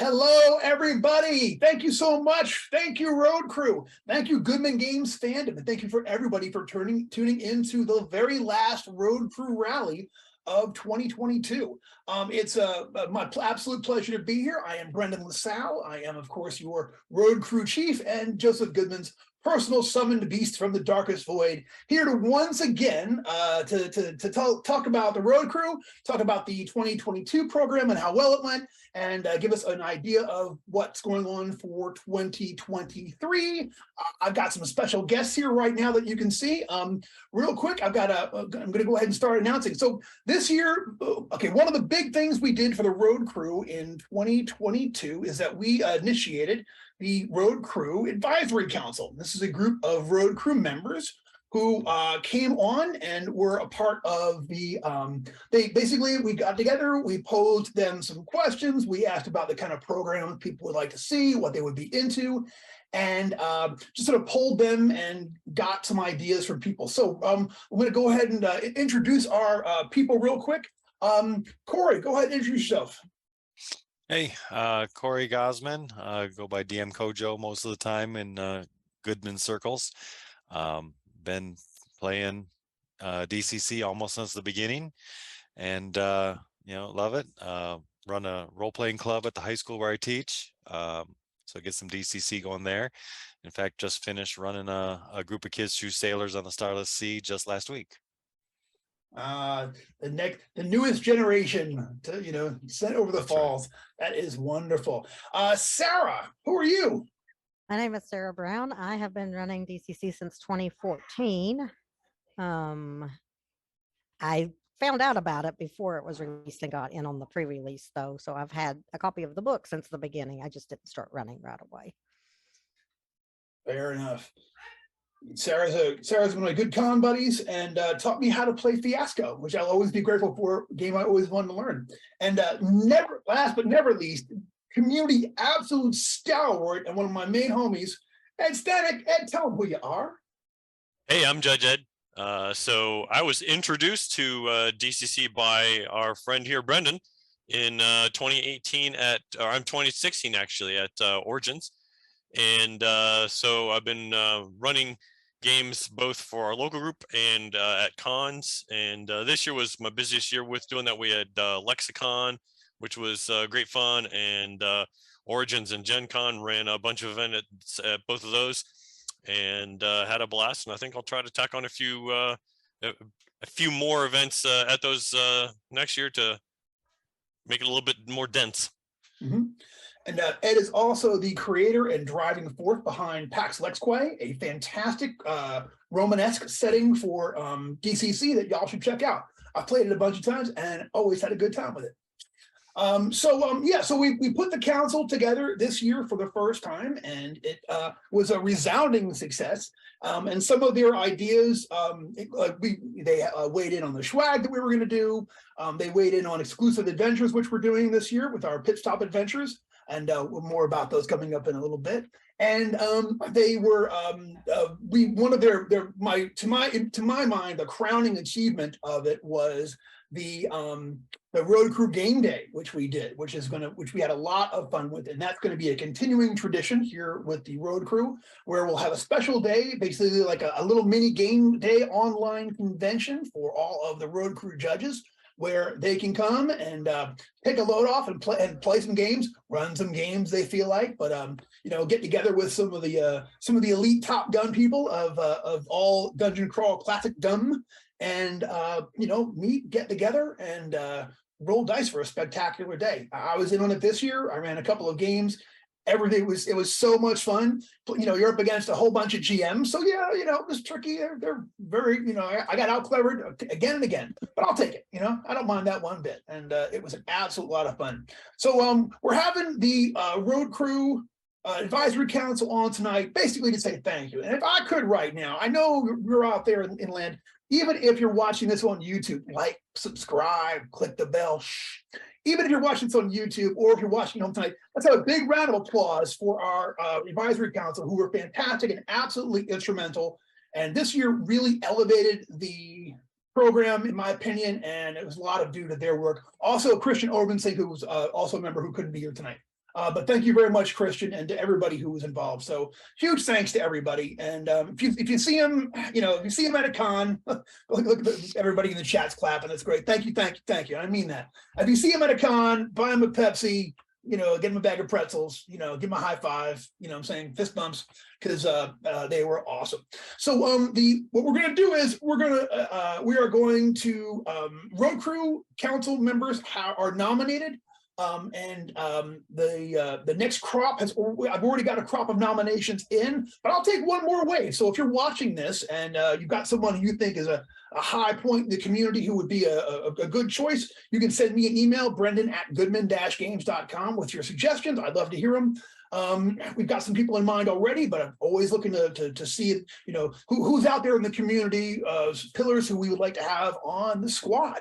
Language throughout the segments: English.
Hello, everybody. Thank you so much. Thank you, Road Crew. Thank you, Goodman Games fandom. And thank you for everybody for tuning into the very last Road Crew rally of 2022. It's my absolute pleasure to be here. I am Brendan LaSalle. I am, of course, your Road Crew chief and Joseph Goodman's personal summoned beast from the darkest void, here to once again to talk about the Road Crew, talk about the 2022 program and how well it went, and give us an idea of what's going on for 2023. I've got some special guests here right now that you can see. Real quick, I'm going to go ahead and start announcing. So this year, one of the big things we did for the Road Crew in 2022 is that we initiated the Road Crew Advisory Council. This is a group of Road Crew members who came on and were a part of the, we got together, we posed them some questions, we asked about the kind of programs people would like to see, what they would be into, and just sort of polled them and got some ideas from people. So I'm going to go ahead and introduce our people real quick. Corey, go ahead and introduce yourself. Hey, Corey Gosman, go by DM Kojo most of the time in Goodman circles. Been playing DCC almost since the beginning, and love it. Run a role-playing club at the high school where I teach, so get some DCC going there. In fact, just finished running a group of kids through Sailors on the Starless Sea just last week. The newest generation to sent over the That's falls. Right. That is wonderful. Sarah, who are you? My name is Sarah Brown. I have been running DCC since 2014. I found out about it before it was released and got in on the pre-release though, so I've had a copy of the book since the beginning. I just didn't start running right away. Fair enough. Sarah's one of my good con buddies and taught me how to play Fiasco, which I'll always be grateful for, a game I always wanted to learn. And last but never least, community absolute stalwart and one of my main homies, Ed Stanek. Ed, tell them who you are. Hey, I'm Judge Ed. So I was introduced to DCC by our friend here, Brendan, in 2018 I'm 2016 actually at Origins. And so I've been running games both for our local group and at cons. And this year was my busiest year with doing that. We had Lexicon, which was great fun, and Origins and Gen Con ran a bunch of events at both of those, and had a blast. And I think I'll try to tack on a few more events at those next year to make it a little bit more dense. Mm-hmm. And Ed is also the creator and driving force behind Pax Lexque, a fantastic Romanesque setting for DCC that y'all should check out. I've played it a bunch of times and always had a good time with it. So we put the council together this year for the first time, and it was a resounding success. And some of their ideas, they weighed in on the swag that we were going to do. They weighed in on exclusive adventures, which we're doing this year with our pit stop adventures. And more about those coming up in a little bit. And they were one of to my mind, the crowning achievement of it was the Road Crew Game Day, which we did, which we had a lot of fun with, and that's going to be a continuing tradition here with the Road Crew, where we'll have a special day, basically like a little mini game day online convention for all of the Road Crew judges, where they can come and take a load off and play some games, run some games they feel like, but get together with some of the elite Top Gun people of all Dungeon Crawl Classicdom, and get together and roll dice for a spectacular day. I was in on it this year. I ran a couple of games. Everything it was so much fun. You're up against a whole bunch of GMs, so it was tricky. They're very, I got out clevered again and again, but I'll take it. I don't mind that one bit, and it was an absolute lot of fun. So we're having the Road Crew Advisory Council on tonight, basically to say thank you. And if I could right now, I know you're out there in land. Even if you're watching this on YouTube, like, subscribe, click the bell. Even if you're watching this on YouTube or if you're watching home tonight, let's have a big round of applause for our advisory council, who were fantastic and absolutely instrumental. And this year really elevated the program, in my opinion, and it was a lot of due to their work. Also, Christian Orbinsing, who was also a member who couldn't be here tonight. But thank you very much, Christian, and to everybody who was involved. So huge thanks to everybody. And if you see him, if you see him at a con, look at everybody in the chat's clapping. That's great. Thank you. I mean that. If you see him at a con, buy him a Pepsi. Get him a bag of pretzels. Give him a high five. I'm saying fist bumps because they were awesome. So what we're going to do is we are going to road crew council members are nominated. The next crop I've already got a crop of nominations in, but I'll take one more wave. So if you're watching this and you've got someone who you think is a high point in the community who would be a good choice, you can send me an email, brendan@goodman-games.com, with your suggestions. I'd love to hear them. We've got some people in mind already, but I'm always looking to see, who's out there in the community, pillars who we would like to have on the squad.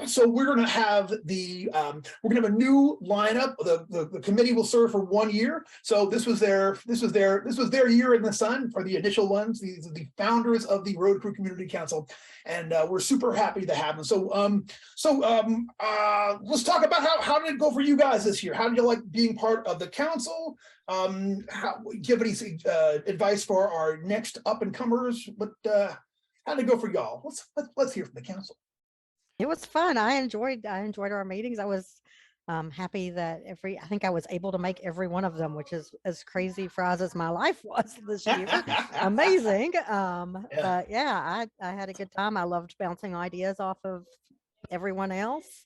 So we're going to have a new lineup. The committee will serve for 1 year. So this was their year in the sun for the initial ones. These are the founders of the Road Crew Community Council, and we're super happy to have them. So let's talk about how did it go for you guys this year? How did you like being part of the council? Do you have any advice for our next up and comers? How did it go for y'all? Let's hear from the council. It was fun. I enjoyed our meetings. I was happy that I think I was able to make every one of them, which is as crazy fries as my life was this year. Amazing. But yeah, I had a good time. I loved bouncing ideas off of everyone else.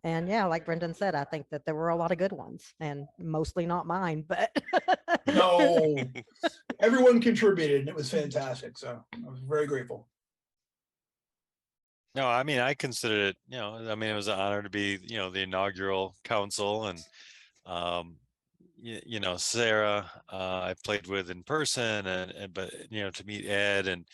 And yeah, like Brendan said, I think that there were a lot of good ones, and mostly not mine, but no, everyone contributed and it was fantastic. So I was very grateful. No, I mean, I considered it, it was an honor to be, the inaugural council, and, Sarah, I played with in person, but to meet Ed, and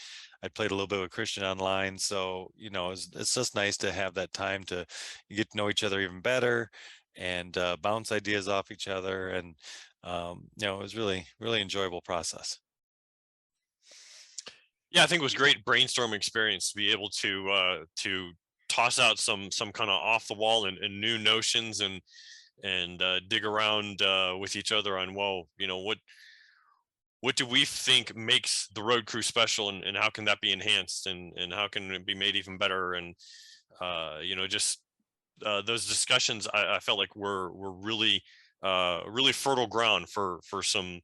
I played a little bit with Christian online. So, it's just nice to have that time to get to know each other even better and bounce ideas off each other. And, it was really, really enjoyable process. Yeah, I think it was great brainstorming experience to be able to toss out some kind of off the wall and new notions and dig around with each other on, what do we think makes the road crew special, and how can that be enhanced, and how can it be made even better, and just those discussions I felt like were really really fertile ground for some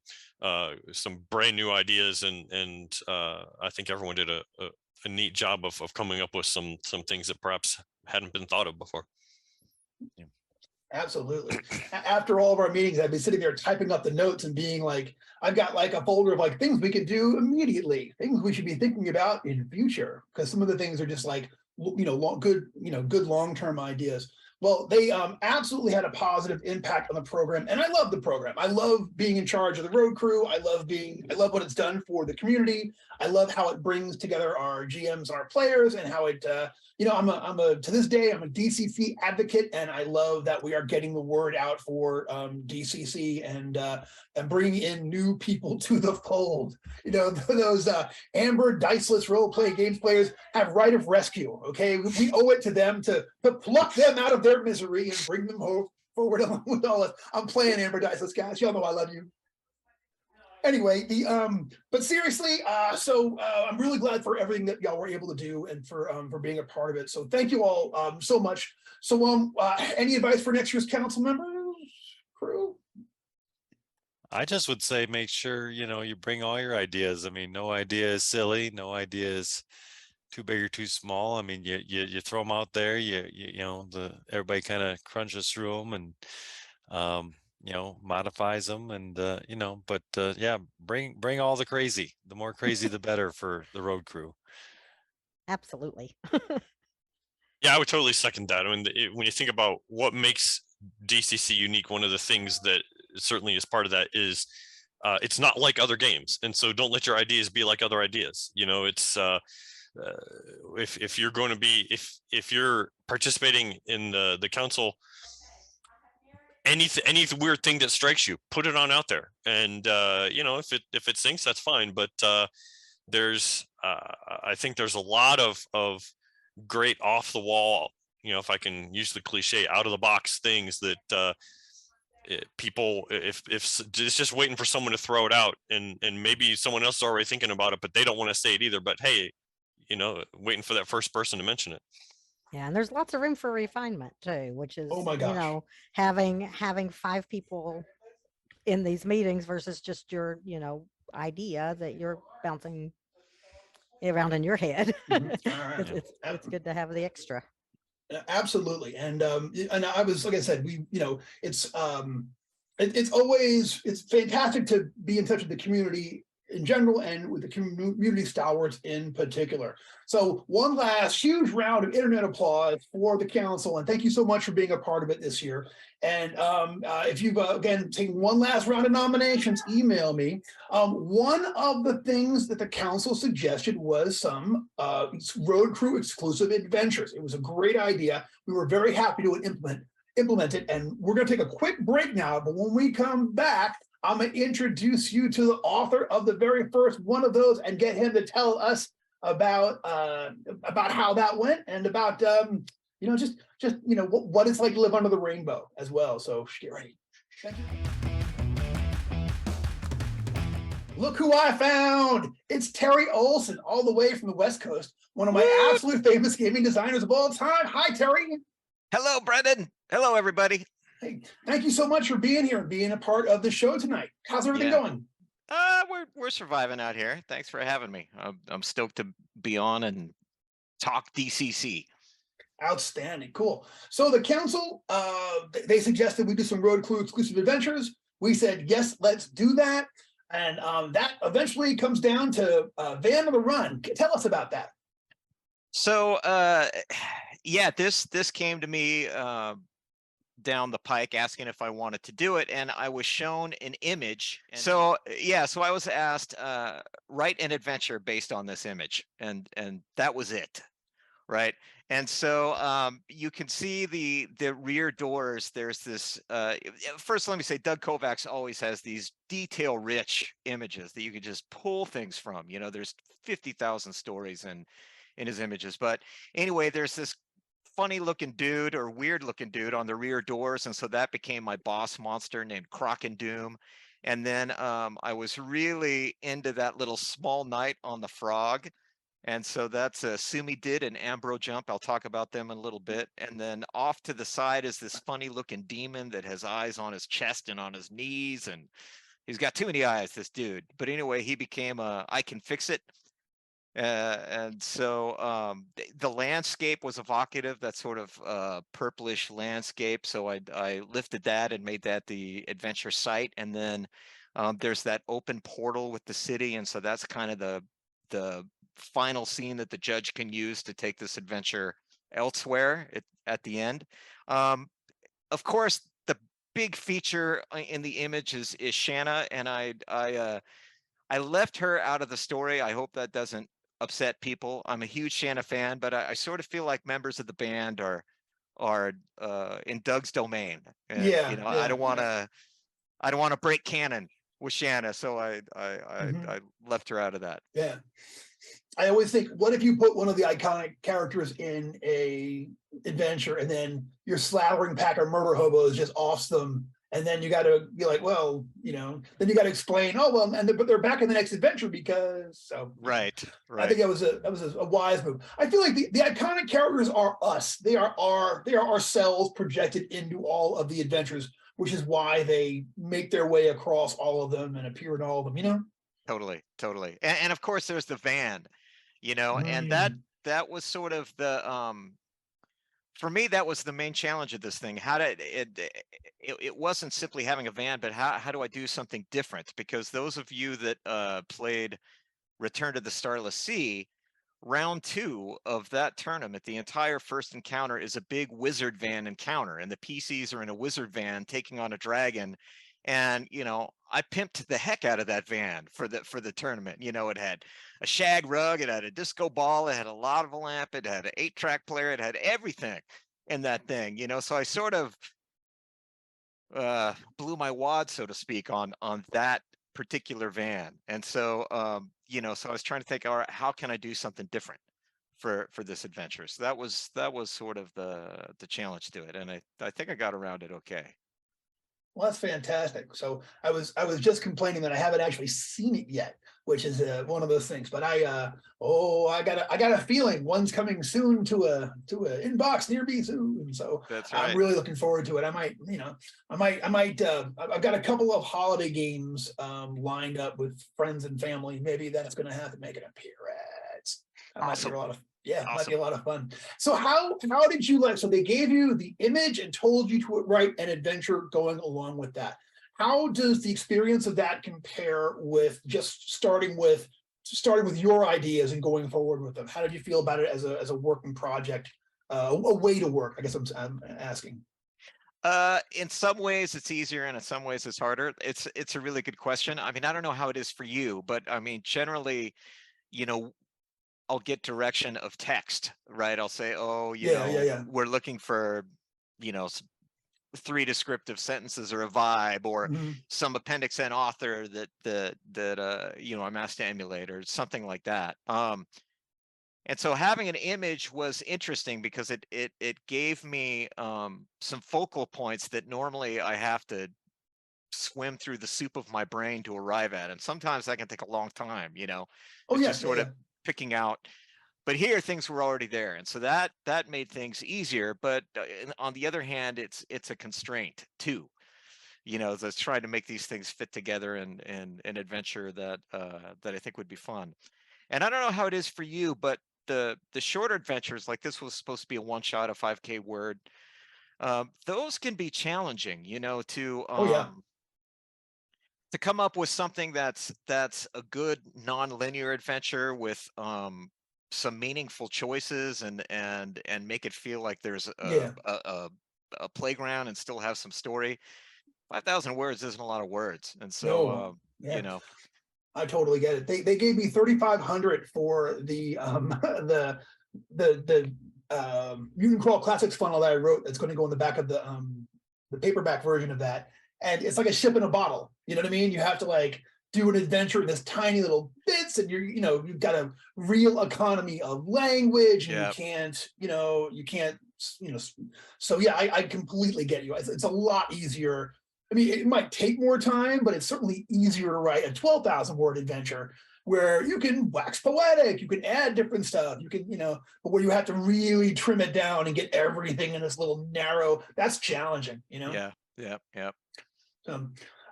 brand new ideas, and I think everyone did a neat job of coming up with some things that perhaps hadn't been thought of before. Yeah. Absolutely. After all of our meetings, I've been sitting there typing up the notes and being like, I've got like a folder of like things we could do immediately, things we should be thinking about in future, because some of the things are just like, good long-term ideas. Well, they absolutely had a positive impact on the program, and I love the program. I love being in charge of the road crew. I love what it's done for the community. I love how it brings together our GMs and our players, and how it, to this day, I'm a DCC advocate, and I love that we are getting the word out for DCC and bringing in new people to the fold. Those Amber Diceless role play games players have right of rescue. Okay, we owe it to them to pluck them out of their misery and bring them forward along with all us. I'm playing Amber Diceless, guys. Y'all know I love you. Anyway, but seriously, I'm really glad for everything that y'all were able to do, and for being a part of it. So thank you all so much. So any advice for next year's council members, crew? I just would say, make sure, you bring all your ideas. I mean, no idea is silly. No idea is too big or too small. I mean, you throw them out there, everybody kind of crunches through them and, modifies them, and, yeah, bring all the crazy. The more crazy, the better for the road crew. Absolutely. Yeah, I would totally second that. I mean, when you think about what makes DCC unique, one of the things that certainly is part of that is it's not like other games, and so don't let your ideas be like other ideas. It's if you're going to be if you're participating in the council, any weird thing that strikes you, put it on out there, and if it sinks, that's fine. But there's I think there's a lot of great off the wall, if I can use the cliche, out of the box things that people, if it's just waiting for someone to throw it out, and maybe someone else is already thinking about it, but they don't want to say it either. But hey, waiting for that first person to mention it. Yeah, and there's lots of room for refinement too, which is, Oh my gosh. having 5 people in these meetings versus just your, idea that you're bouncing around in your head. Mhm. All right. It's good to have the extra. Absolutely. And I was, like I said, it's fantastic to be in touch with the community in general and with the community stalwarts in particular. So one last huge round of internet applause for the council, and thank you so much for being a part of it this year. And if you've again taken one last round of nominations, email me. One of the things that the council suggested was some road crew exclusive adventures. It was a great idea. We were very happy to implement it. And we're going to take a quick break now. But when we come back, I'm going to introduce you to the author of the very first one of those and get him to tell us about how that went and about what it's like to live under the rainbow as well. So get ready. Thank you. Look who I found. It's Terry Olson, all the way from the West Coast, one of my absolute famous gaming designers of all time. Hi, Terry. Hello, Brendan. Hello, everybody. Hey, thank you so much for being here and being a part of the show tonight. How's everything going? We're surviving out here. Thanks for having me. I'm stoked to be on and talk DCC. Outstanding. Cool. So the council, they suggested we do some road crew exclusive adventures. We said, yes, let's do that. And that eventually comes down to Van of the Run. Tell us about that. So, yeah, this came to me down the pike asking if I wanted to do it, and I was shown an image. So I was asked, write an adventure based on this image, and that was it, right? And so you can see the rear doors. There's this. First, let me say, Doug Kovacs always has these detail-rich images that you can just pull things from. There's 50,000 stories in his images, but anyway, there's this funny looking dude or weird looking dude on the rear doors, and so that became my boss monster named Croc and Doom. And then I was really into that little small knight on the frog, and so that's a Sumi Did and Ambro Jump. I'll talk about them in a little bit. And then off to the side is this funny looking demon that has eyes on his chest and on his knees, and he's got too many eyes, this dude. But anyway, he became I Can Fix It. And so the landscape was evocative, that sort of purplish landscape. So I lifted that and made that the adventure site. And then there's that open portal with the city. And so that's kind of the final scene that the judge can use to take this adventure elsewhere at the end. Of course, the big feature in the image is Shanna, and I left her out of the story. I hope that doesn't upset people. I'm a huge Shanna fan, but I sort of feel like members of the band are in Doug's domain. And, I don't want to break canon with Shanna, so I left her out of that. Yeah. I always think, what if you put one of the iconic characters in a adventure and then your slathering pack of murder hobos just offs them, and then you got to be like, well, then you got to explain, oh well, but they're back in the next adventure because so. Right. I think that was a wise move. I feel like the iconic characters are us. They are ourselves projected into all of the adventures, which is why they make their way across all of them and appear in all of them. Totally. And of course, there's the van. And that was sort of the for me, that was the main challenge of this thing. How did it wasn't simply having a van, but how do I do something different? Because those of you that played Return to the Starless Sea, round 2 of that tournament, the entire first encounter is a big wizard van encounter, and the PCs are in a wizard van taking on a dragon. And I pimped the heck out of that van for the tournament. It had a shag rug, it had a disco ball, it had a lava lamp, it had an 8-track player, it had everything in that thing. So I sort of blew my wad, so to speak, on that particular van. And so so I was trying to think, all right, how can I do something different for this adventure? So that was sort of the challenge to it, and I think I got around it okay. Well, that's fantastic. So I was just complaining that I haven't actually seen it yet, which is one of those things. But I got a feeling one's coming soon to a inbox near me soon. So That's I'm right. really looking forward to it. I might, I've got a couple of holiday games lined up with friends and family. Maybe that's going to have to make an appearance. That might be Awesome. a lot of yeah, might be Awesome. a lot of fun. So how did you so they gave you the image and told you to write an adventure going along with that. How does the experience of that compare with just starting with your ideas and going forward with them? How did you feel about it as a working project, a way to work? I guess I'm asking. In some ways it's easier and in some ways it's harder. It's a really good question. I mean, I don't know how it is for you, but I mean, generally, you know, I'll get direction of text, right? I'll say, oh, Yeah. we're looking for, 3 descriptive sentences or a vibe or Mhm. some appendix and author that I'm asked to emulate or something like that. And so having an image was interesting because it gave me some focal points that normally I have to swim through the soup of my brain to arrive at, and sometimes that can take a long time. Oh It's yeah, just yeah, sort of yeah. picking out. But here things were already there, and so that made things easier. But on the other hand, it's a constraint too. That's trying to make these things fit together and an adventure that I think would be fun. And I don't know how it is for you, but the shorter adventures, like this was supposed to be a one shot, a 5K word. Those can be challenging, Oh yeah. to come up with something that's a good non-linear adventure with some meaningful choices and make it feel like there's Yeah. a playground and still have some story. 5,000 words isn't a lot of words, and so No. Yeah. I totally get it. They gave me 3,500 for the Mutant Crawl Classics funnel that I wrote. That's going to go in the back of the paperback version of that, and it's like a ship in a bottle. You know what I mean? You have to like do an adventure in this tiny little bits, and you've got a real economy of language, and Yeah. you can't. So yeah, I completely get you. It's a lot easier. I mean, it might take more time, but it's certainly easier to write a 12,000 word adventure where you can wax poetic, you can add different stuff, you can, but where you have to really trim it down and get everything in this little narrow, that's challenging. Yeah.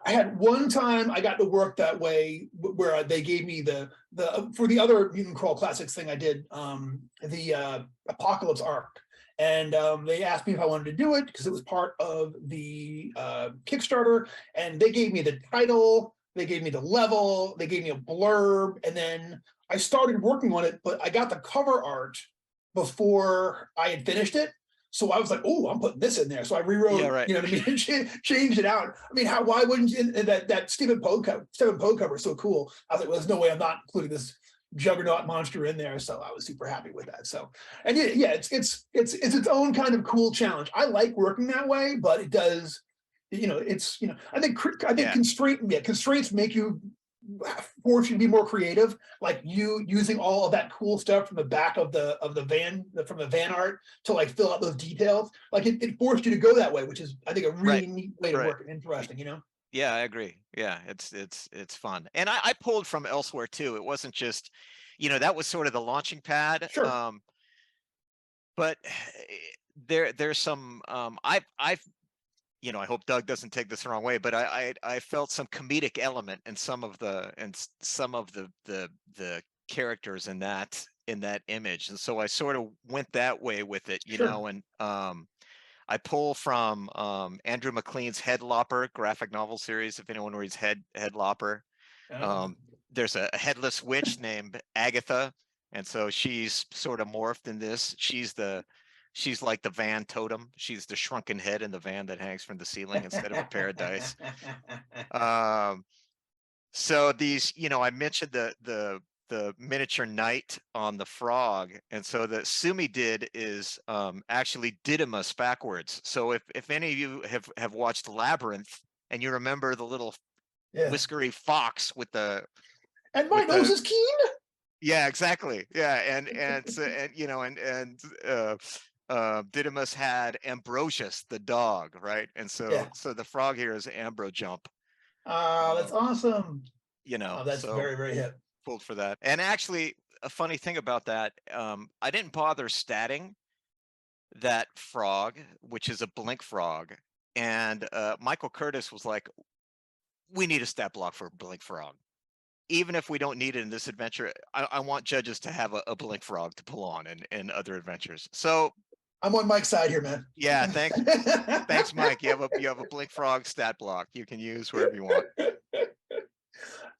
I had one time I got to work that way where they gave me the for the other Mutant Crawl Classics thing I did, the Apocalypse arc. And they asked me if I wanted to do it because it was part of the Kickstarter. And they gave me the title, they gave me the level, they gave me a blurb. And then I started working on it, but I got the cover art before I had finished it. So I was like, oh, I'm putting this in there. So I rewrote, Yeah, right. you know what I mean? Changed it out. I mean, why wouldn't you? That Stephen Poe cover is so cool. I was like, well, there's no way I'm not including this juggernaut monster in there. So I was super happy with that. So, and yeah, it's its own kind of cool challenge. I like working that way, but it does, I think Yeah. constraints make you force you to be more creative, like you using all of that cool stuff from the back of the van, from the van art to like fill out those details. Like it forced you to go that way, which is I think a really neat way to Right. work. Interesting, Yeah, I agree. Yeah, it's fun. And I pulled from elsewhere too. It wasn't just, that was sort of the launching pad. Sure. But there's some I've I hope Doug doesn't take this the wrong way, but I felt some comedic element in some of the the characters in that image, and so I sort of went that way with it, Sure. and I pull from Andrew McLean's Head Lopper graphic novel series. If anyone reads Head Lopper, there's a headless witch named Agatha, and so she's sort of morphed in this. She's like the van totem. She's the shrunken head in the van that hangs from the ceiling instead of a pair of dice. So these, I mentioned the miniature knight on the frog, and so the Sumi did is actually Didymus backwards. So if any of you have watched Labyrinth and you remember the little whiskery fox with the and my nose is keen. Yeah, exactly. Yeah, and so, and Didymus had Ambrosius, the dog, right? And so Yeah. so the frog here is Ambro Jump, Oh, that's awesome. you know. Oh, that's so very, very hip. pulled for that. And actually, a funny thing about that, I didn't bother statting that frog, which is a blink frog. And Michael Curtis was like, we need a stat block for blink frog. Even if we don't need it in this adventure, I want judges to have a blink frog to pull on in other adventures. So I'm on Mike's side here, man. yeah, thanks, Mike. You have a blink frog stat block you can use wherever you want.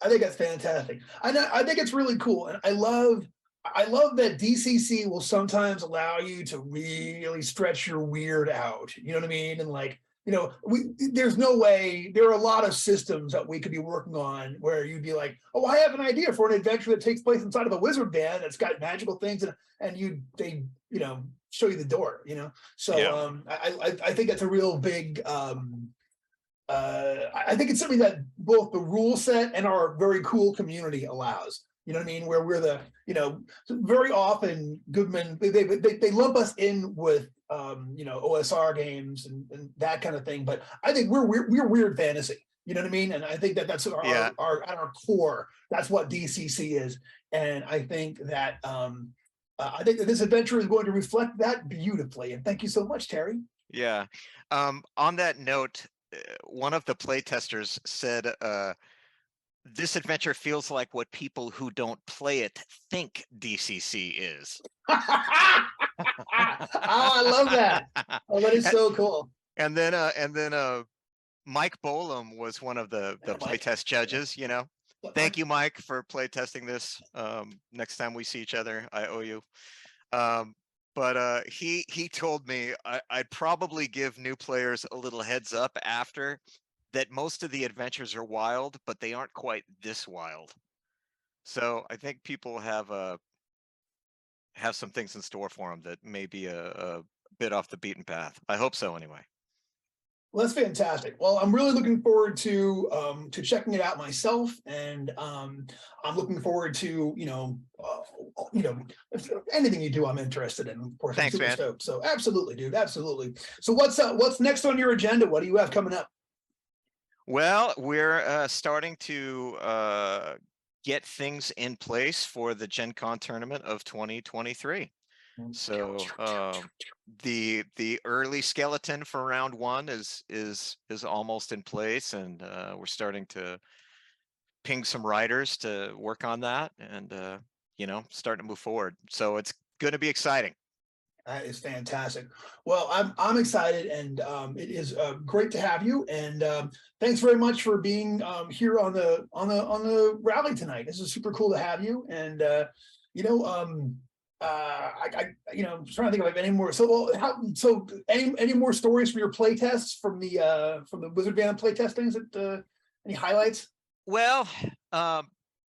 I think that's fantastic. I think it's really cool, and I love that DCC will sometimes allow you to really stretch your weird out. You know what I mean? And like, you know, there's no way. There are a lot of systems that we could be working on where you'd be like, oh, I have an idea for an adventure that takes place inside of a wizard band that's got magical things, and they show you the door. You know, so Yeah. I think that's a real big. I think it's something that both the rule set and our very cool community allows. You know what I mean? Where we're very often Goodman, they lump us in with OSR games and that kind of thing. But I think we're weird fantasy. You know what I mean? And I think that's our at our core. That's what DCC is. And I think that this adventure is going to reflect that beautifully. And thank you so much, Terry. Yeah. On that note, one of the playtesters said, this adventure feels like what people who don't play it think DCC is. Oh, I love that. Oh, that is so cool. And then Mike Bolam was one of the playtest judges, you know. Thank you, Mike, for playtesting this. Next time we see each other, I owe you. But he told me I'd probably give new players a little heads up after that most of the adventures are wild, but they aren't quite this wild. So I think people have some things in store for them that may be a bit off the beaten path. I hope so, anyway. Well, that's fantastic. Well, I'm really looking forward to checking it out myself, and I'm looking forward to anything you do. I'm interested in. Of course, thanks, man. Stoked. So absolutely, dude, absolutely. So what's next on your agenda? What do you have coming up? Well, we're starting to get things in place for the Gen Con tournament of 2023. So the early skeleton for round one is almost in place, and we're starting to ping some riders to work on that, and starting to move forward. So it's going to be exciting. That is fantastic. Well, I'm excited, and it is great to have you. And thanks very much for being here on the rally tonight. This is super cool to have you. And I'm trying to think of any more. So any more stories from your play tests from the Wizard Band play testings? Any highlights? Well,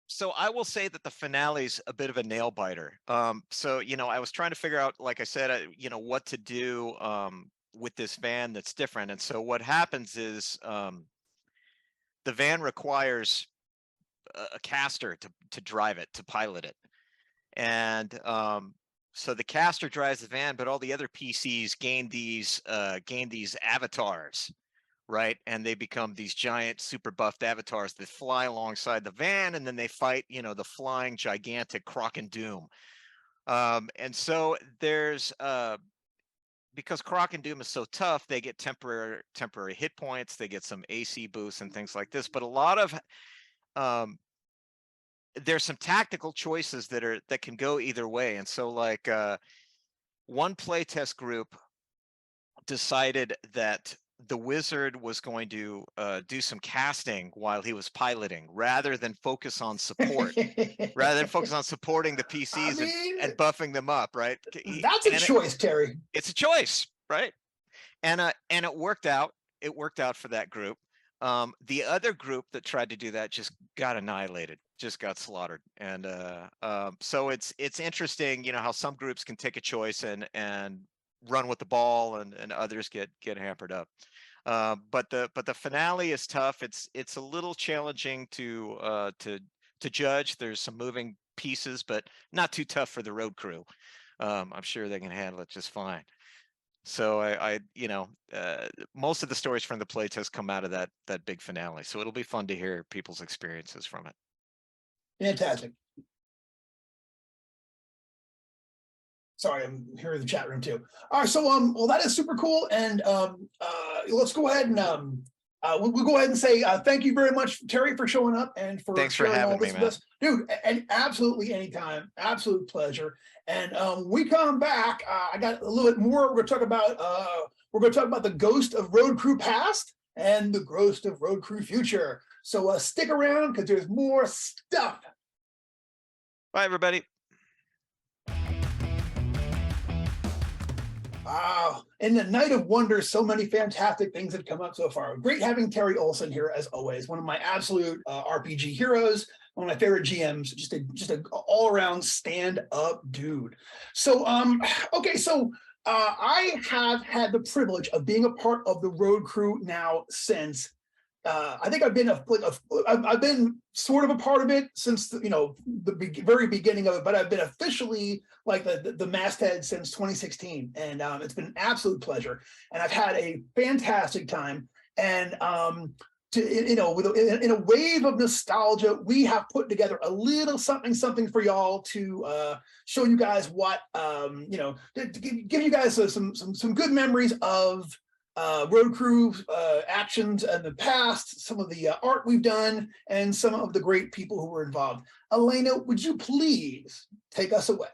so I will say that the finale's a bit of a nail biter. So I was trying to figure out, like I said, what to do with this van that's different. And so what happens is the van requires a caster to drive it, to pilot it. And so the caster drives the van, but all the other PCs gain these avatars, right? And they become these giant, super buffed avatars that fly alongside the van, and then they fight, the flying, gigantic Croc and Doom. And so there's because Croc and Doom is so tough, they get temporary hit points, they get some AC boosts and things like this. But a lot of there's some tactical choices that can go either way. And so like one playtest group decided that the wizard was going to do some casting while he was piloting rather than focus on support, rather than focus on supporting the PCs and buffing them up, right? That's a choice, Terry. It's a choice, right? And it worked out. It worked out for that group. The other group that tried to do that just got annihilated, just got slaughtered. And so it's interesting, how some groups can take a choice and run with the ball, and others get hampered up. But the finale is tough. It's a little challenging to judge. There's some moving pieces, but not too tough for the road crew. I'm sure they can handle it just fine. So most of the stories from the playtest come out of that big finale. So it'll be fun to hear people's experiences from it. Fantastic. Sorry, I'm here in the chat room too. All right, so well, that is super cool, and let's go ahead and we'll go ahead and say thank you very much, Terry, for showing up and for Thanks for sharing all having me, this with man. us, dude. And absolutely anytime, absolute pleasure. And we come back. I got a little bit more. We're going to talk about the ghost of Road Crew past and the ghost of Road Crew future. So stick around because there's more stuff. Bye, everybody. Wow. In the Night of Wonders, so many fantastic things have come up so far. Great having Terry Olson here as always. One of my absolute RPG heroes, one of my favorite GMs, just a all-around stand-up dude. So okay, so I have had the privilege of being a part of the Road Crew now since I think I've been sort of a part of it since the very beginning of it, but I've been officially like the masthead since 2016, and it's been an absolute pleasure, and I've had a fantastic time. And in a wave of nostalgia, we have put together a little something for y'all to show you guys what to give you guys some good memories of Road Crew actions in the past, some of the art we've done, and some of the great people who were involved. Elena, would you please take us away?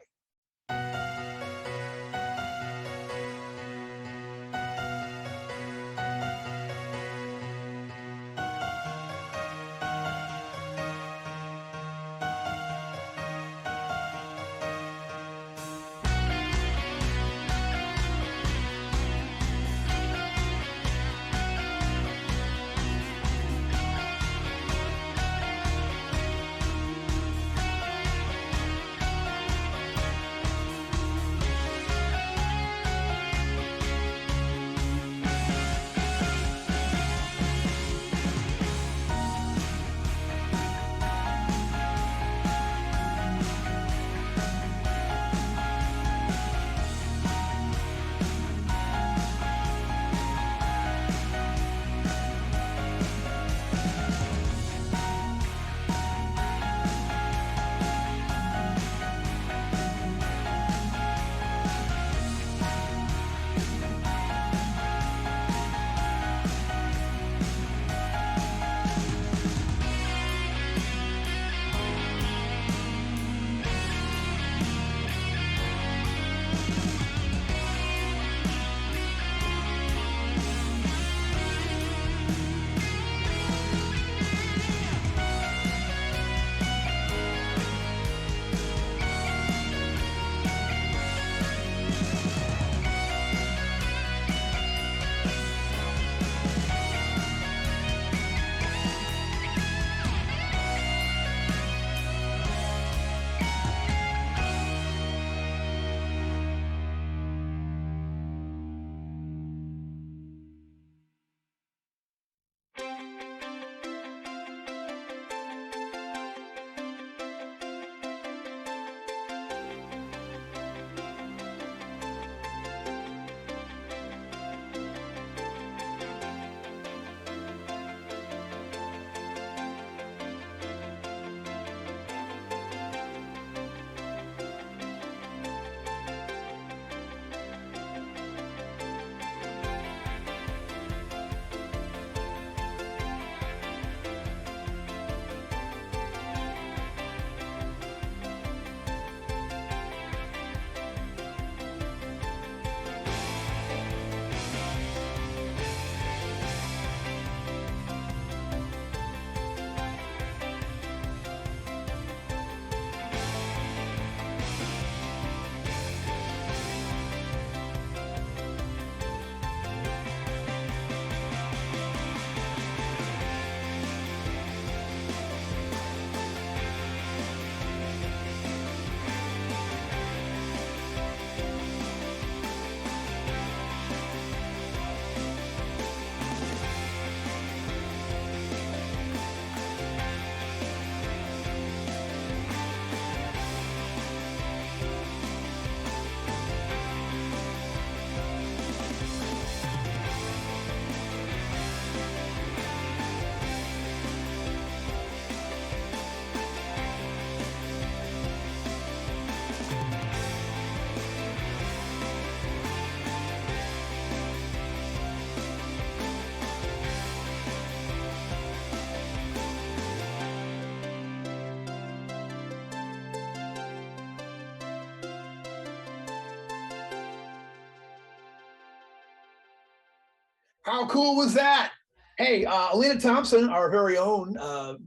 How cool was that? Hey, Alina Thompson, our very own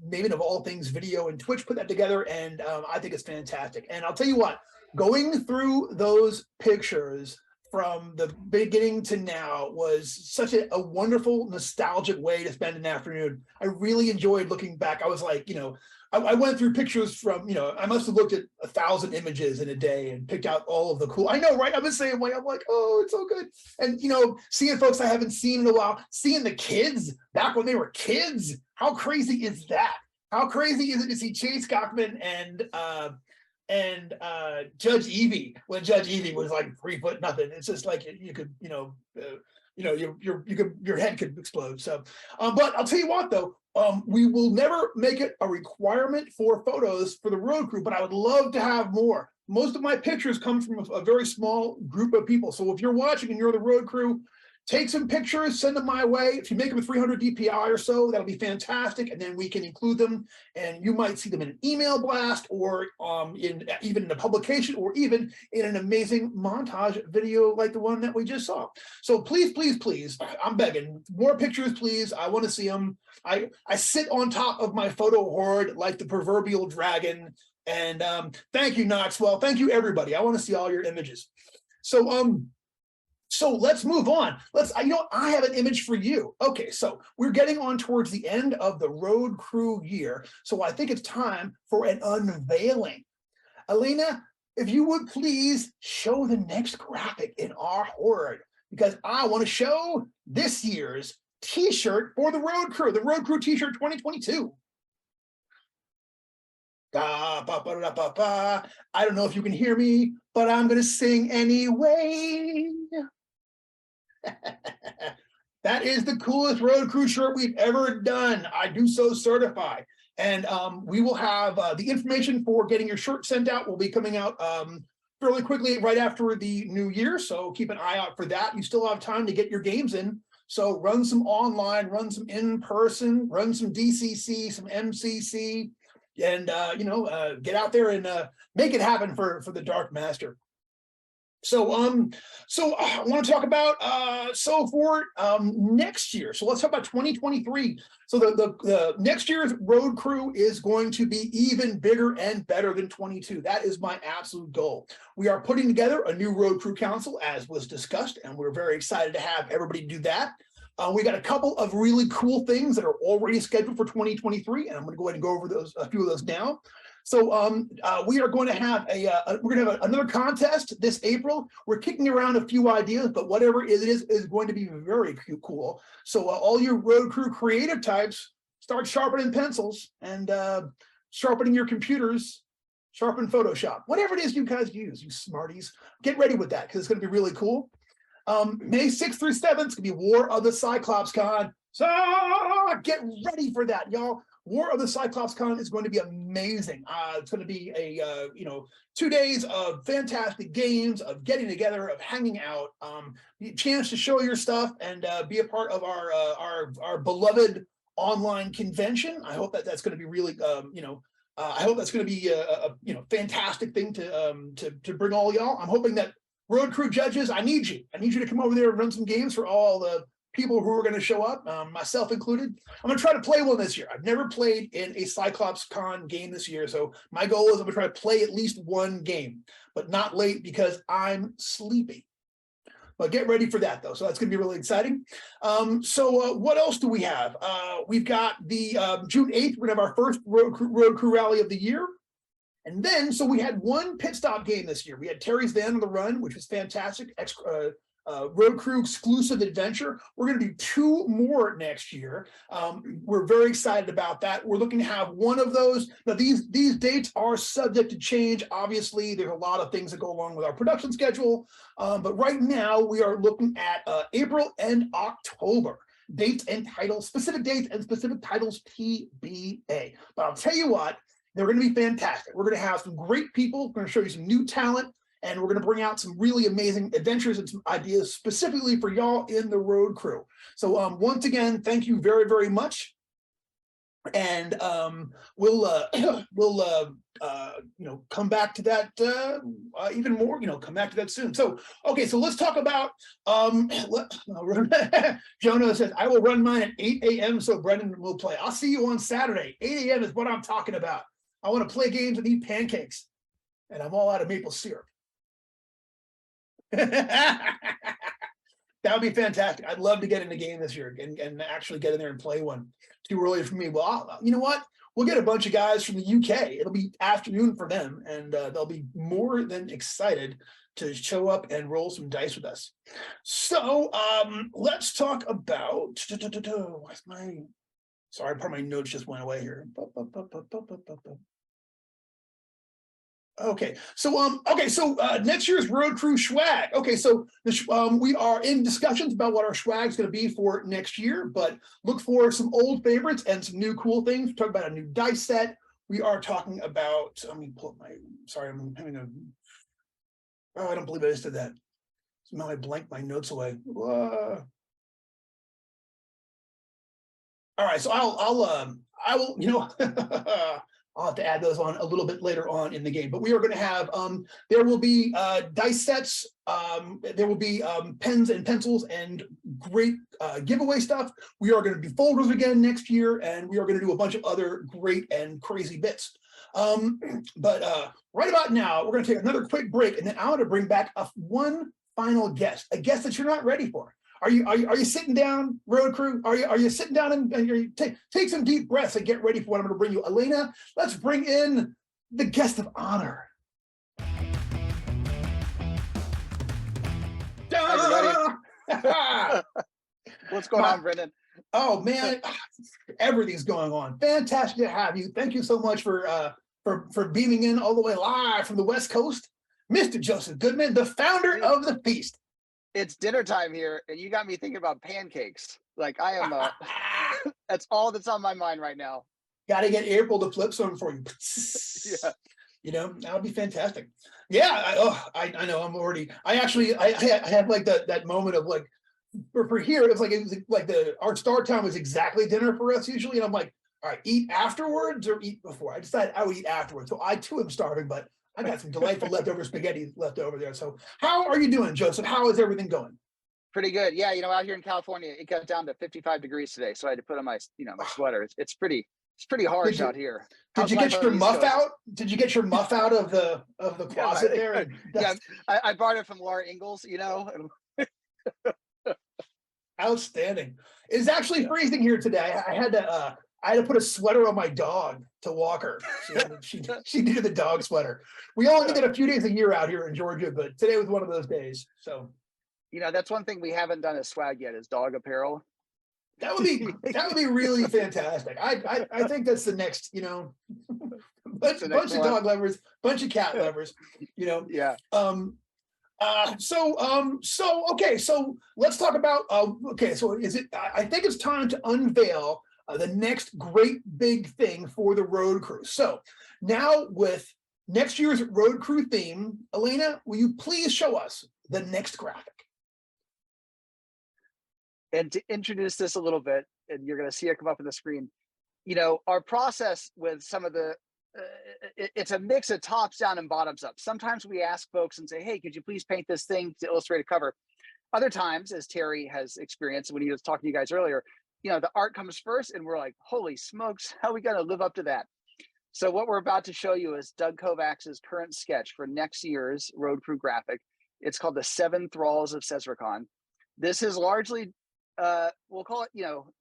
maven of all things video and Twitch, put that together, and I think it's fantastic. And I'll tell you what, going through those pictures from the beginning to now was such a wonderful, nostalgic way to spend an afternoon. I really enjoyed looking back. I was like, I went through pictures from, I must have looked at 1,000 images in a day and picked out all of the cool. I know, right? I'm the same way. I'm like, oh, it's so good. And, seeing folks I haven't seen in a while, seeing the kids back when they were kids. How crazy is that? How crazy is it to see Chase Goodman and Judge Evie when Judge Evie was like 3 foot nothing? It's just like you could, your head could explode. So, but I'll tell you what though, we will never make it a requirement for photos for the road crew, but I would love to have more. Most of my pictures come from a very small group of people. So if you're watching and you're the road crew, take some pictures, send them my way. If you make them 300 DPI or so, that'll be fantastic. And then we can include them, and you might see them in an email blast, or even in a publication, or even in an amazing montage video like the one that we just saw. So please, please, please, I'm begging, more pictures, please. I want to see them. I sit on top of my photo hoard like the proverbial dragon. And thank you, Knoxwell. Thank you, everybody. I want to see all your images. So let's move on. I have an image for you. Okay, so we're getting on towards the end of the road crew year. So I think it's time for an unveiling. Alina, if you would please show the next graphic in our hoard, because I want to show this year's t-shirt for the road crew t-shirt 2022. I don't know if you can hear me, but I'm going to sing anyway. That is the coolest road crew shirt we've ever done. I do so certify. And we will have the information for getting your shirt sent out will be coming out fairly quickly right after the new year. So keep an eye out for that. You still have time to get your games in. So run some online, run some in-person, run some DCC, some MCC, and get out there and make it happen for the Dark Master. So I want to talk about for next year. So let's talk about 2023. So the next year's road crew is going to be even bigger and better than 22. That is my absolute goal. We are putting together a new road crew council, as was discussed, and we're very excited to have everybody do that. We got a couple of really cool things that are already scheduled for 2023, and I'm going to go ahead and go over a few of those now. So we are going to have another contest this April. We're kicking around a few ideas, but whatever it is going to be very cool. So all your road crew creative types, start sharpening pencils and sharpening your computers, sharpen Photoshop, whatever it is you guys use, you smarties. Get ready with that because it's going to be really cool. May 6th through 7th is going to be War of the Cyclops Con. So get ready for that, y'all. War of the Cyclops Con is going to be amazing. It's going to be a 2 days of fantastic games, of getting together, of hanging out, a chance to show your stuff and be a part of our beloved online convention. I hope that's going to be really I hope that's going to be a fantastic thing to bring all y'all. I'm hoping that road crew judges, I need you to come over there and run some games for all the people who are going to show up, myself included. I'm going to try to play one this year. I've never played in a Cyclops Con game this year, so my goal is I'm going to try to play at least one game, but not late because I'm sleepy. But get ready for that, though. So that's going to be really exciting. So what else do we have? We've got the June 8th, we're going to have our first road crew rally of the year. And then, so we had one pit stop game this year. We had Terry's Van on the Run, which was fantastic. Road crew exclusive adventure. We're going to do 2 more next year. We're very excited about that. We're looking to have one of those. Now, these dates are subject to change. Obviously, there's a lot of things that go along with our production schedule. But right now, we are looking at April and October. Dates and titles, specific dates and specific titles TBA. But I'll tell you what, they're going to be fantastic. We're going to have some great people. We're going to show you some new talent. And we're going to bring out some really amazing adventures and some ideas specifically for y'all in the road crew. So once again, thank you very, very much. And we'll come back to that even more, come back to that soon. So okay, so let's talk about Jonah says I will run mine at 8 a.m. so Brendan will play. I'll see you on Saturday. 8 a.m. is what I'm talking about. I want to play games and eat pancakes, and I'm all out of maple syrup. That would be fantastic. I'd love to get in a game this year and actually get in there and play one. Too early for me. Well, you know what? We'll get a bunch of guys from the UK. It'll be afternoon for them, and they'll be more than excited to show up and roll some dice with us. So let's talk about. What's my? Sorry, part of my notes just went away here. Okay, so next year's road crew swag. Okay, so we are in discussions about what our swag is going to be for next year, but look for some old favorites and some new cool things. We're talking about a new dice set. We are talking about. Let me pull up my. Sorry, I'm having a. Oh, I don't believe I just did that. Somehow I blanked my notes away. All right, so I will. I'll have to add those on a little bit later on in the game, but we are going to have, there will be dice sets, there will be pens and pencils and great giveaway stuff. We are going to do folders again next year, and we are going to do a bunch of other great and crazy bits. But right about now, we're going to take another quick break, and then I want to bring back one final guest, a guest that you're not ready for. Are you sitting down, road crew? Are you sitting down and you take some deep breaths and get ready for what I'm going to bring you? Elena, let's bring in the guest of honor. What's going on, Brendan? Oh man, everything's going on. Fantastic to have you. Thank you so much for beaming in all the way live from the West Coast, Mr. Joseph Goodman, the founder of the Feast. It's dinner time here, and you got me thinking about pancakes. Like I am, that's all that's on my mind right now. Got to get April to flip some for you. Yeah, that would be fantastic. Yeah, I know. I had like that moment of like, for here, it was like our start time was exactly dinner for us usually, and I'm like, all right, eat afterwards or eat before. I decided I would eat afterwards, so I too am starving, but I got some delightful leftover spaghetti left over there. So how are you doing, Joseph? How is everything going? pretty good. Yeah, out here in California, it got down to 55 degrees today, so I had to put on my my sweater. It's pretty harsh out here. Did you get your muff out? Did you get your muff out of the closet there? Yeah, I borrowed it from Laura Ingalls. Outstanding. It's actually freezing here today. I had to put a sweater on my dog to walk her. She needed the dog sweater. We only get a few days a year out here in Georgia, but today was one of those days. So, that's one thing we haven't done as swag yet is dog apparel. That would be really fantastic. I think that's the next, bunch of dog lovers, bunch of cat lovers, Yeah. Okay, so let's talk about so I think it's time to unveil the next great big thing for the road crew. So now with next year's road crew theme, Elena, will you please show us the next graphic? And to introduce this a little bit, and you're going to see it come up on the screen, our process with some of the it's a mix of tops down and bottoms up. Sometimes we ask folks and say, hey, could you please paint this thing to illustrate a cover? Other times, as Terry has experienced when he was talking to you guys earlier, the art comes first and we're like, holy smokes, how are we going to live up to that? So what we're about to show you is Doug Kovacs's current sketch for next year's road crew graphic. It's called The Seven Thralls of Cesricon. This is largely, we'll call it,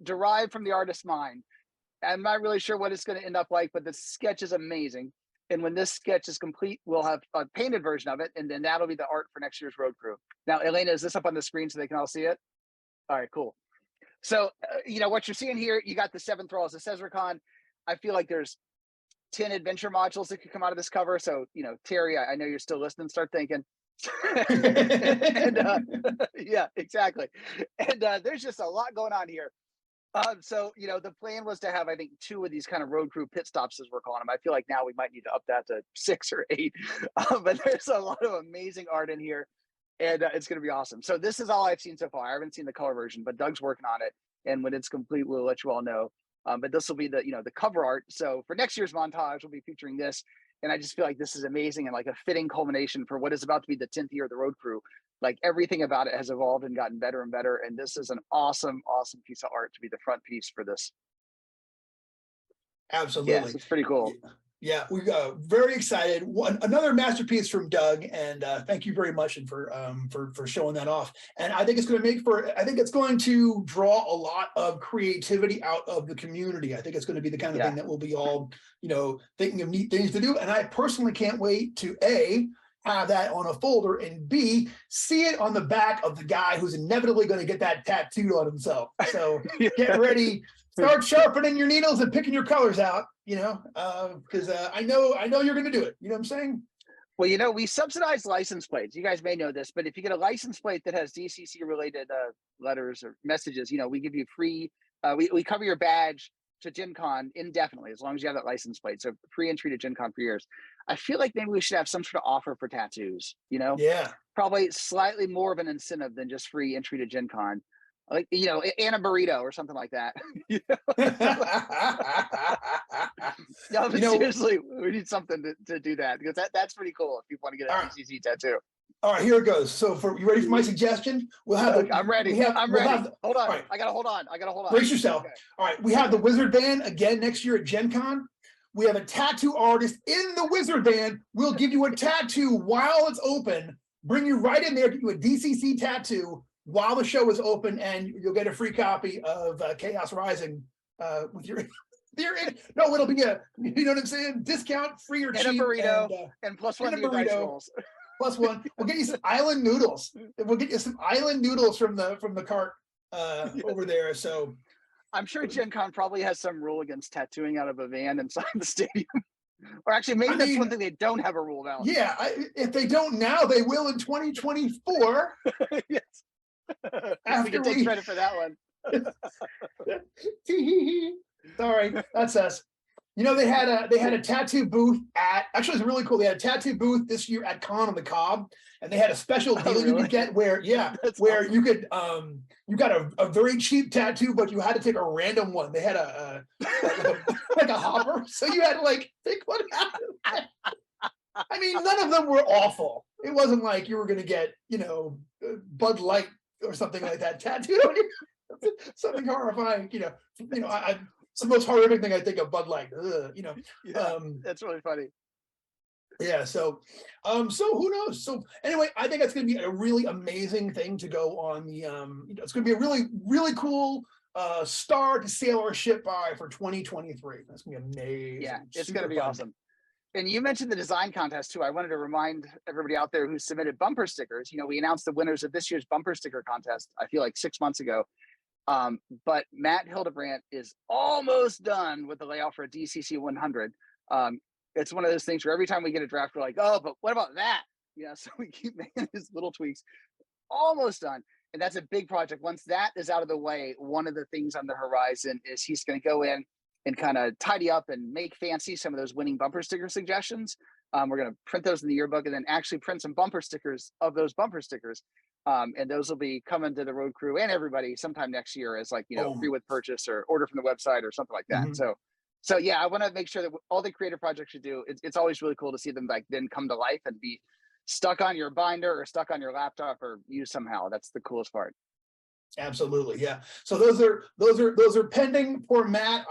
derived from the artist's mind. I'm not really sure what it's going to end up like, but the sketch is amazing. And when this sketch is complete, we'll have a painted version of it, and then that'll be the art for next year's road crew. Now, Elena, is this up on the screen so they can all see it? All right, cool. So, what you're seeing here, you got the Seven Thralls of Cesricon. I feel like there's 10 adventure modules that could come out of this cover. So, Terry, I know you're still listening. Start thinking. Yeah, exactly. And there's just a lot going on here. So, the plan was to have, I think, 2 of these kind of road crew pit stops, as we're calling them. I feel like now we might need to up that to 6 or 8. But there's a lot of amazing art in here, and it's going to be awesome. So this is all I've seen so far. I haven't seen the color version, but Doug's working on it. And when it's complete, we'll let you all know. But this will be the the cover art. So for next year's montage, we'll be featuring this. And I just feel like this is amazing and like a fitting culmination for what is about to be the 10th year of the Road Crew. Like everything about it has evolved and gotten better and better. And this is an awesome, awesome piece of art to be the front piece for this. Absolutely. Yes, it's pretty cool. Yeah, we very excited. Another masterpiece from Doug, and thank you very much and for showing that off. And I think it's going to I think it's going to draw a lot of creativity out of the community. I think it's going to be the kind of thing that we'll be all, thinking of neat things to do. And I personally can't wait to have that on a folder, and B, see it on the back of the guy who's inevitably going to get that tattooed on himself. So get ready. Start sharpening your needles and picking your colors out, because I know you're going to do it. You know what I'm saying? Well, we subsidize license plates. You guys may know this, but if you get a license plate that has DCC related letters or messages, we give you free, we cover your badge to Gen Con indefinitely, as long as you have that license plate. So free entry to Gen Con for years. I feel like maybe we should have some sort of offer for tattoos, Yeah. Probably slightly more of an incentive than just free entry to Gen Con. Like, and a burrito or something like that. No, but seriously, we need something to do that, because that's pretty cool if you want to get a DCC tattoo. All right, here it goes. So you ready for my suggestion? We'll have I'm ready. I'm ready. Hold on. Right. I gotta hold on. Brace yourself. Okay. All right, we have the Wizard Band again next year at Gen Con. We have a tattoo artist in the Wizard Band. We'll give you a tattoo while it's open. Bring you right in there, give you a DCC tattoo while the show is open, and you'll get a free copy of Chaos Rising with your no, it'll be you know what I'm saying, discount, free or cheap, and a burrito, and plus one burrito, plus one. We'll get you some island noodles. We'll get you some island noodles from the cart over there. So I'm sure Gen Con probably has some rule against tattooing out of a van inside the stadium. Or actually, maybe that's one thing they don't have a rule about. Yeah, if they don't now, they will in 2024. Yes. We can take credit for that one. Sorry, that's us. They had a tattoo booth actually, it's really cool. They had a tattoo booth this year at Con on the Cobb, and they had a special deal you could get where awesome. You could you got a very cheap tattoo, but you had to take a random one. They had like a hopper, so you had to pick one out. I mean, none of them were awful. It wasn't like you were going to get Bud Light or something like that tattooed on you. Something horrifying. It's the most horrific thing I think of, Bud Light. That's really funny. Yeah. So who knows? So anyway, I think it's going to be a really amazing thing to go on the. It's going to be a really, really cool star to sail our ship by for 2023. That's going to be amazing. Yeah, it's going to be awesome. And you mentioned the design contest too. I wanted to remind everybody out there who submitted bumper stickers. We announced the winners of this year's bumper sticker contest, I feel like 6 months ago. But Matt Hildebrandt is almost done with the layout for a DCC 100. It's one of those things where every time we get a draft, we're like, oh, but what about that? So we keep making these little tweaks. Almost done. And that's a big project. Once that is out of the way, one of the things on the horizon is he's going to go in and kind of tidy up and make fancy some of those winning bumper sticker suggestions. We're going to print those in the yearbook and then actually print some bumper stickers of those bumper stickers. And those will be coming to the Road Crew and everybody sometime next year as free with purchase or order from the website or something like that. Mm-hmm. So yeah, I want to make sure that all the creative projects you do, it's always really cool to see them then come to life and be stuck on your binder or stuck on your laptop or used somehow. That's the coolest part. Absolutely, yeah. So those are pending. Poor Matt.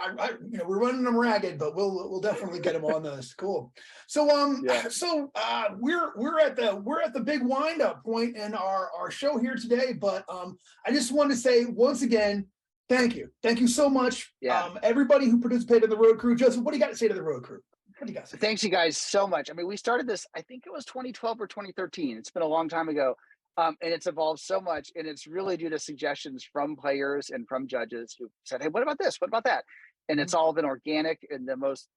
We're running them ragged, but we'll definitely get him on those. Cool. So we're at the big wind up point in our show here today. But I just want to say once again, thank you so much. Yeah. Everybody who participated in the Road Crew. Joseph, what do you got to say to the Road Crew? What do you got to say? Thanks, you guys, so much. I mean, we started this, I think it was 2012 or 2013. It's been a long time ago. And it's evolved so much, and it's really due to suggestions from players and from judges who said, hey, what about this? What about that? And it's all been organic in the most,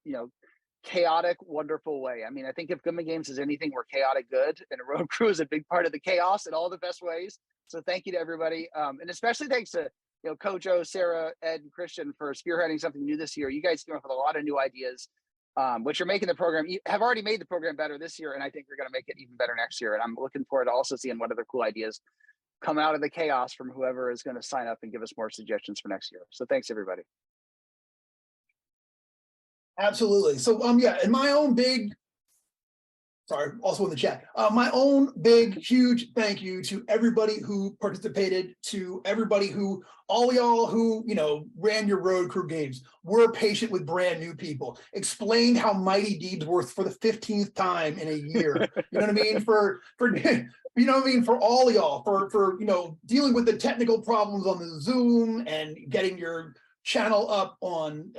chaotic, wonderful way. I mean, I think if Goodman Games is anything, we're chaotic good, and a Road Crew is a big part of the chaos in all the best ways. So thank you to everybody. And especially thanks to, Kojo, Sarah, Ed, and Christian for spearheading something new this year. You guys came up with a lot of new ideas, which are making the program, have already made the program better this year. And I think we're going to make it even better next year. And I'm looking forward to also seeing what other cool ideas come out of the chaos from whoever is going to sign up and give us more suggestions for next year. So thanks, everybody. Absolutely. So yeah, and my own big, sorry, also in the chat, my own big, huge thank you to everybody who participated, to everybody who, all y'all who, you know, ran your road crew games, were patient with brand new people, explained how Mighty Deeb's worth for the 15th time in a year. You know what I mean? For you know what I mean? For all y'all, for you know, dealing with the technical problems on the Zoom and getting your channel up on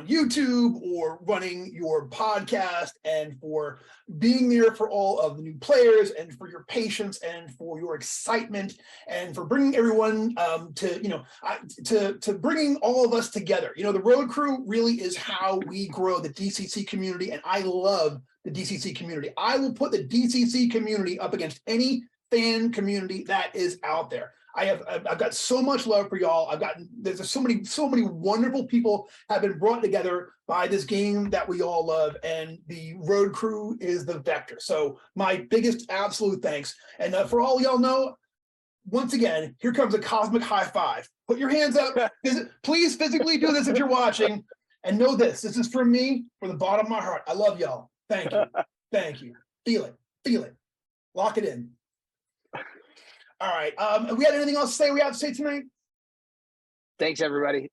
YouTube or running your podcast, and for being there for all of the new players, and for your patience, and for your excitement, and for bringing everyone to, you know, to bringing all of us together. You know, the road crew really is how we grow the DCC community, and I love the DCC community. I will put the DCC community up against any fan community that is out there. I've got so much love for y'all. There's so many wonderful people have been brought together by this game that we all love, and the road crew is the vector. So my biggest absolute thanks. And for all y'all know, once again, here comes a cosmic high five. Put your hands up. Please physically do this if you're watching, and know this is from me, from the bottom of my heart. I love y'all. Thank you. Thank you. Feel it. Feel it. Lock it in. All right. We had anything else to say we have to say tonight? Thanks, everybody.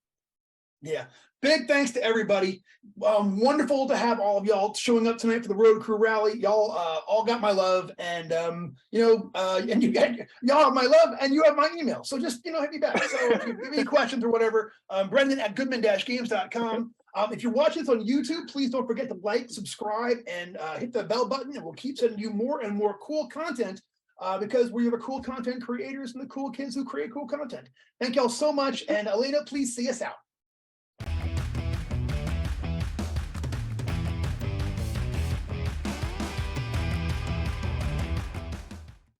Yeah. Big thanks to everybody. Wonderful to have all of y'all showing up tonight for the Road Crew Rally. Y'all all got my love, and you know, and y'all have my love, and you have my email. So just, you know, hit me back. So if you have any questions or whatever, Brendan at goodman-games.com. If you're watching this on YouTube, please don't forget to like, subscribe, and hit the bell button, and we'll keep sending you more and more cool content. Because we're the cool content creators and the cool kids who create cool content. Thank y'all so much. And Elena, please see us out.